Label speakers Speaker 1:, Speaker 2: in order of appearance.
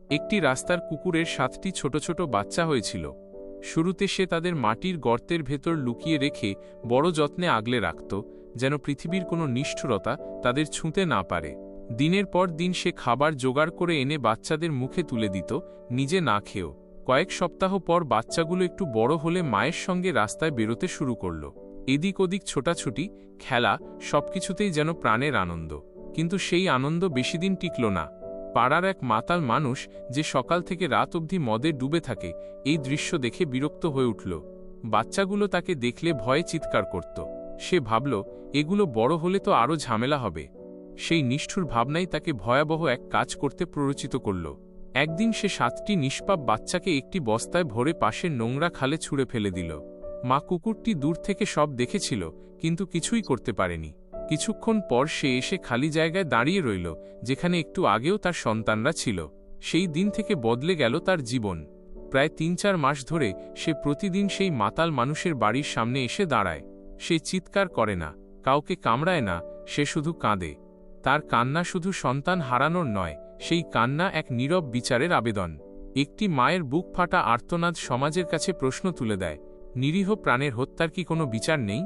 Speaker 1: একটি রাস্তার কুকুরের 7টি ছোট ছোট বাচ্চা হয়েছিল। শুরুতে সে তাদের মাটির গর্তের ভেতর লুকিয়ে রেখে বড় যত্নে আগলে রাখত, যেন পৃথিবীর কোনো নিষ্ঠুরতা তাদের ছুঁতে না পারে। দিনের পর দিন সে খাবার জোগাড় করে এনে বাচ্চাদের মুখে তুলে দিত, নিজে না খেয়েও। কয়েক সপ্তাহ পর বাচ্চাগুলো একটু বড় হলে মায়ের সঙ্গে রাস্তায় বেরোতে শুরু করল। এদিক ওদিক ছোটাছুটি, খেলা, সবকিছুতেই যেন প্রাণের আনন্দ। কিন্তু সেই আনন্দ বেশিদিন টিকল না। পাড়ার এক মাতাল মানুষ, যে সকাল থেকে রাত অবধি মদে ডুবে থাকে, এই দৃশ্য দেখে বিরক্ত হয়ে উঠল। বাচ্চাগুলো তাকে দেখলে ভয়ে চিৎকার করত। সে ভাবল, এগুলো বড় হলে তো আরও ঝামেলা হবে। সেই নিষ্ঠুর ভাবনাই তাকে ভয়াবহ এক কাজ করতে প্ররোচিত করল। একদিন সে 7টি নিষ্পাপ বাচ্চাকে একটি বস্তায় ভরে পাশের নোংরা খালে ছুঁড়ে ফেলে দিল। মা কুকুরটি দূর থেকে সব দেখেছিল, কিন্তু কিছুই করতে পারেনি। কিছুক্ষণ পর সে এসে খালি জায়গায় দাঁড়িয়ে রইল, যেখানে একটু আগেও তার সন্তানরা ছিল। সেই দিন থেকে বদলে গেল তার জীবন। প্রায় 3-4 মাস ধরে সে প্রতিদিন সেই মাতাল মানুষের বাড়ির সামনে এসে দাঁড়ায়। সে চিৎকার করে না, কাউকে কামড়ায় না, সে শুধু কাঁদে। তার কান্না শুধু সন্তান হারানোর নয়, সেই কান্না এক নীরব বিচারের আবেদন। একটি মায়ের বুক ফাটা আর্তনাদ সমাজের কাছে প্রশ্ন তুলে দেয়, নিরীহ প্রাণের হত্যার কি কোনো বিচার নেই?